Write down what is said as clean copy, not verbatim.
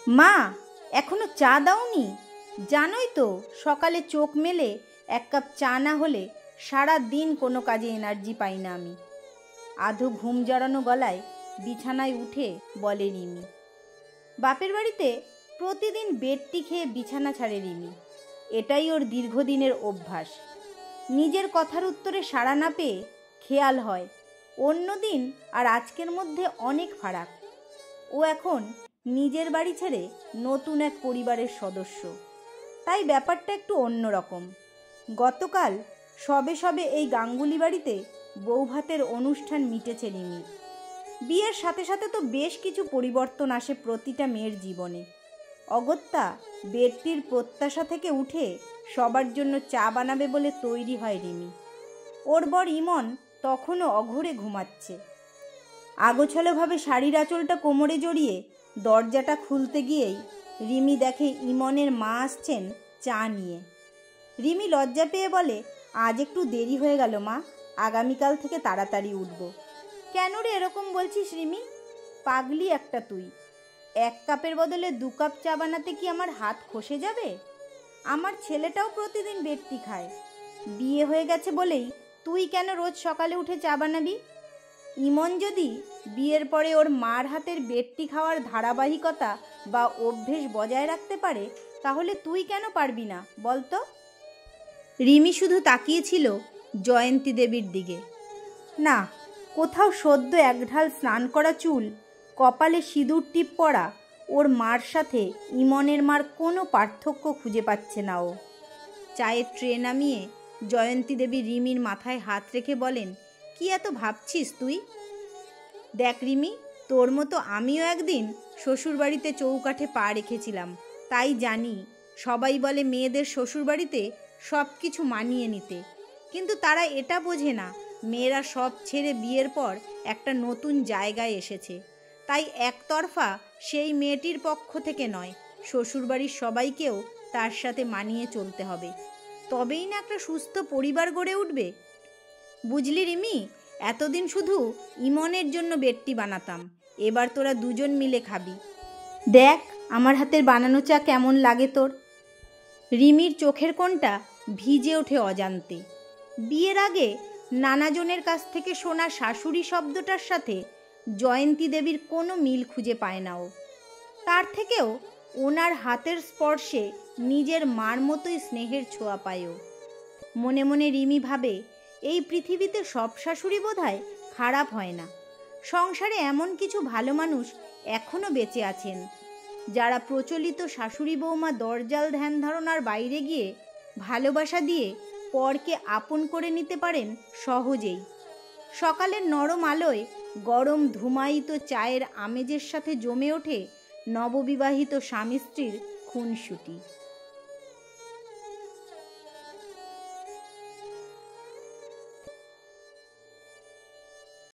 মা, এখনো চা দাওনি? জানোই তো সকালে চোখ মেলে এক কাপ চা না হলে সারা দিন কোনো কাজে এনার্জি পাই না আমি। আধো ঘুম জড়ানো গলায় বিছানায় উঠে বলে রিমি। বাপের বাড়িতে প্রতিদিন বেডটি খেয়ে বিছানা ছাড়ে রিমি। এটাই ওর দীর্ঘদিনের অভ্যাস। নিজের কথার উত্তরে সাড়া না পেয়ে খেয়াল হয় অন্য দিন আর আজকের মধ্যে অনেক ফারাক। ও এখন নিজের বাড়ি ছেড়ে নতুন এক পরিবারের সদস্য, তাই ব্যাপারটা একটু অন্যরকম। গতকাল সবে সবে এই গাঙ্গুলি বাড়িতে বৌভাতের অনুষ্ঠান মিটেছে রিমির। বিয়ের সাথে সাথে তো বেশ কিছু পরিবর্তন আসে প্রতিটা মেয়ের জীবনে। অগত্যা বেডটির প্রত্যাশা থেকে উঠে সবার জন্য চা বানাবে বলে তৈরি হয় রিমি। ওর বর ইমন তখনও অঘোরে ঘুমাচ্ছে। আগোছালোভাবে শাড়ির আঁচলটা কোমরে জড়িয়ে দরজাটা খুলতে গিয়েই রিমি দেখে ইমনের মা আসছেন চা নিয়ে। রিমি লজ্জা পেয়ে বলে, আজ একটু দেরি হয়ে গেল মা, আগামীকাল থেকে তাড়াতাড়ি উঠব। কেন রে এরকম বলছিস রিমি? পাগলি একটা তুই। এক কাপের বদলে 2 কাপ চা বানাতে কি আমার হাত খসে যাবে? আমার ছেলেটাও প্রতিদিন বেডটি খায়। বিয়ে হয়ে গেছে বলেই তুই কেন রোজ সকালে উঠে চা বানাবি? ইমন যদি বিয়ের পরে ওর মার হাতের বেডটি খাওয়ার ধারাবাহিকতা বা অভ্যেস বজায় রাখতে পারে, তাহলে তুই কেন পারবি না বলতো? রিমি শুধু তাকিয়েছিল জয়ন্তী দেবীর দিকে। না, কোথাও সদ্য একঢাল স্নান করা চুল, কপালে সিঁদুর টিপ পরা ওর মার সাথে ইমনের মার কোনো পার্থক্য খুঁজে পাচ্ছে না ও। চায়ের ট্রে নামিয়ে জয়ন্তী দেবী রিমির মাথায় হাত রেখে বলেন, কি এত ভাবছিস তুই? দেখ রিমি, তোর মতো আমিও একদিন শ্বশুরবাড়িতে চৌকাঠে পা রেখেছিলাম, তাই জানি সবাই বলে মেয়েদের শ্বশুরবাড়িতে সব কিছু মানিয়ে নিতে, কিন্তু তারা এটা বোঝে না মেয়েরা সব ছেড়ে বিয়ের পর একটা নতুন জায়গায় এসেছে। তাই একতরফা সেই মেয়েটির পক্ষ থেকে নয়, শ্বশুরবাড়ির সবাইকেও তার সাথে মানিয়ে চলতে হবে, তবেই না একটা সুস্থ পরিবার গড়ে উঠবে। বুঝলি রিমি, এতদিন শুধু ইমনের জন্য বেডটি বানাতাম, এবার তোরা দুজন মিলে খাবি। দেখ আমার হাতের বানানো চা কেমন লাগে তোর। রিমির চোখের কোণটা ভিজে ওঠে অজান্তে। বিয়ের আগে নানাজনের কাছ থেকে শোনা শাশুড়ি শব্দটার সাথে জয়ন্তী দেবীর কোনো মিল খুঁজে পায় না ও। তার থেকেও ওনার হাতের স্পর্শে নিজের মার মতোই স্নেহের ছোঁয়া পায় ও। মনে মনে রিমি ভাবে, এই পৃথিবীতে সব শাশুড়ি বোধহয় খারাপ হয় না। সংসারে এমন কিছু ভালো মানুষ এখনও বেঁচে আছেন, যারা প্রচলিত শাশুড়ি বৌমা দরজাল ধ্যান ধারণার বাইরে গিয়ে ভালোবাসা দিয়ে পরকে আপন করে নিতে পারেন সহজেই। সকালের নরম আলোয় গরম ধুমায়িত চায়ের আমেজের সাথে জমে ওঠে নববিবাহিত স্বামী স্ত্রীর খুনসুটি।